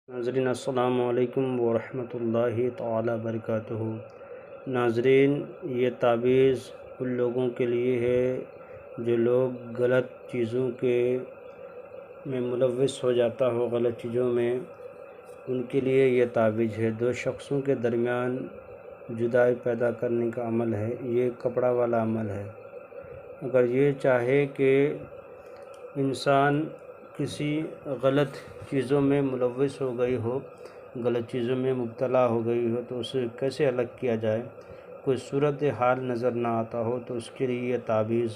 ناظرین السلام علیکم ورحمۃ اللہ تعالی وبرکاتہ۔ ناظرین، یہ تعویذ ان لوگوں کے لیے ہے جو لوگ غلط چیزوں میں ملوث ہو جاتا ہو، غلط چیزوں میں، ان کے لیے یہ تعویذ ہے۔ دو شخصوں کے درمیان جدائی پیدا کرنے کا عمل ہے، یہ کپڑا والا عمل ہے۔ اگر یہ چاہے کہ انسان کسی غلط چیزوں میں ملوث ہو گئی ہو، غلط چیزوں میں مبتلا ہو گئی ہو، تو اسے کیسے الگ کیا جائے، کوئی صورت حال نظر نہ آتا ہو، تو اس کے لیے یہ تعویذ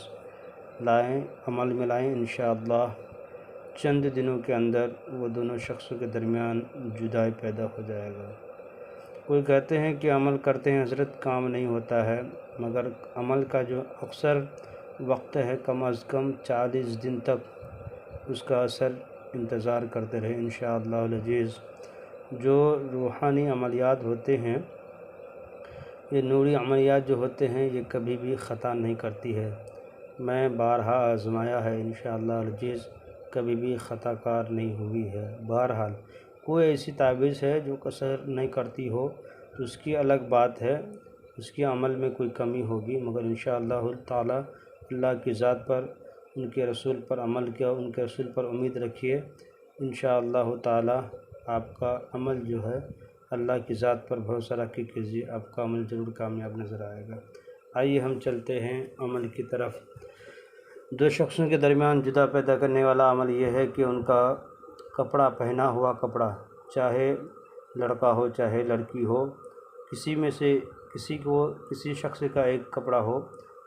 لائیں، عمل میں لائیں۔ انشاءاللہ چند دنوں کے اندر وہ دونوں شخصوں کے درمیان جدائی پیدا ہو جائے گا۔ کوئی کہتے ہیں کہ عمل کرتے ہیں حضرت، کام نہیں ہوتا ہے، مگر عمل کا جو اکثر وقت ہے، کم از کم 40 دن تک اس کا اثر انتظار کرتے رہے انشاءاللہ العزیز۔ جو روحانی عملیات ہوتے ہیں، یہ نوری عملیات جو ہوتے ہیں، یہ کبھی بھی خطا نہیں کرتی ہے۔ میں بارہا آزمایا ہے انشاءاللہ العزیز، کبھی بھی خطا کار نہیں ہوئی ہے۔ بہرحال کوئی ایسی تعویذ ہے جو کسر نہیں کرتی ہو تو اس کی الگ بات ہے، اس کے عمل میں کوئی کمی ہوگی، مگر انشاءاللہ تعالی اللہ کی ذات پر، ان کے رسول پر عمل کیا، ان کے رسول پر امید رکھیے، انشاءاللہ تعالی آپ کا عمل جو ہے، اللہ کی ذات پر بھروسہ رکھ کے کیجیے، آپ کا عمل ضرور کامیاب نظر آئے گا۔ آئیے ہم چلتے ہیں عمل کی طرف۔ دو شخصوں کے درمیان جدا پیدا کرنے والا عمل یہ ہے کہ ان کا کپڑا، پہنا ہوا کپڑا، چاہے لڑکا ہو چاہے لڑکی ہو، کسی میں سے کسی شخص کا ایک کپڑا ہو،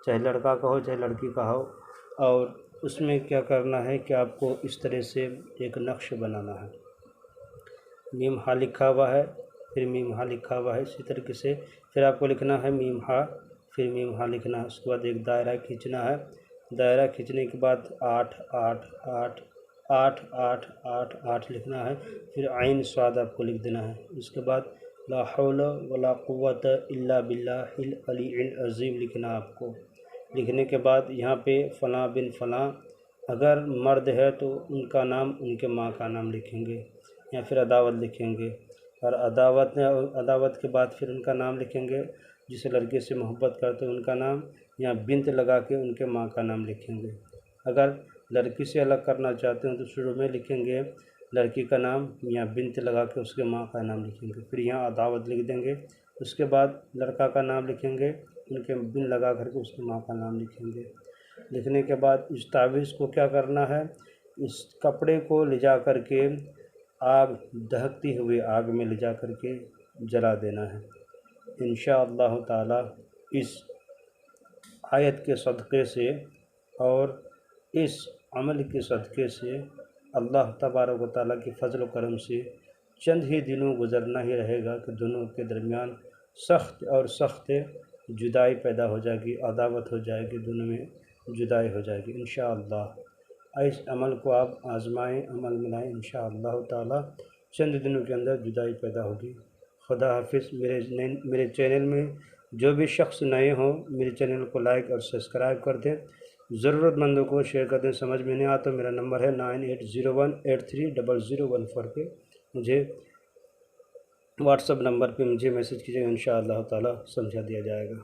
چاہے لڑکا کا ہو چاہے لڑکی کا ہو، اور اس میں کیا کرنا ہے کہ آپ کو اس طرح سے ایک نقش بنانا ہے۔ میم ہا لکھا ہوا ہے، پھر میم ہا لکھا ہوا ہے، اسی طریقے سے پھر آپ کو لکھنا ہے میم ہا، پھر میم ہا لکھنا ہے، اس کے بعد ایک دائرہ کھینچنا ہے۔ دائرہ کھینچنے کے بعد 8 8 8 8 8 8 8 لکھنا ہے، پھر عین صاد آپ کو لکھ دینا ہے۔ اس کے بعد لا حول ولا قوت الا باللہ العلی العظیم لکھنا ہے آپ کو۔ لکھنے کے بعد یہاں پہ فلاں بن فلاں، اگر مرد ہے تو ان کا نام، ان کے ماں کا نام لکھیں گے، یا پھر عداوت لکھیں گے، اور عداوت کے بعد پھر ان کا نام لکھیں گے، جس لڑکے سے محبت کرتے ہیں ان کا نام، یا بنت لگا کے ان کے ماں کا نام لکھیں گے۔ اگر لڑکی سے الگ کرنا چاہتے ہیں تو شروع میں لکھیں گے لڑکی کا نام، یا بنت لگا کے اس کے ماں کا نام لکھیں گے، پھر یہاں عداوت لکھ دیں گے، اس کے بعد لڑکا کا نام لکھیں گے، ان کے بن لگا کر کے اس کی ماں کا نام لکھیں گے۔ لکھنے کے بعد اس تعویذ کو کیا کرنا ہے، اس کپڑے کو لے جا کر کے آگ، دہکتی ہوئی آگ میں لے جا کر کے جلا دینا ہے۔ انشاءاللہ تعالی اس آیت کے صدقے سے اور اس عمل کے صدقے سے اللہ تبارک و تعالیٰ کی فضل و کرم سے چند ہی دنوں گزرنا ہی رہے گا کہ دونوں کے درمیان سخت اور سخت جدائی پیدا ہو جائے گی، عداوت ہو جائے گی، دونوں میں جدائی ہو جائے گی انشاءاللہ۔ اس عمل کو آپ آزمائیں، عمل میں لائیں، انشاءاللہ تعالی چند دنوں کے اندر جدائی پیدا ہوگی۔ خدا حافظ۔ میرے چینل میں جو بھی شخص نئے ہوں، میرے چینل کو لائک اور سبسکرائب کر دیں، ضرورت مندوں کو شیئر کر دیں۔ سمجھ میں نہیں آتا میرا نمبر ہے 9801830014 پہ مجھے واٹس ایپ نمبر پہ مجھے میسج کیجیے، انشاءاللہ تعالی سمجھا دیا جائے گا۔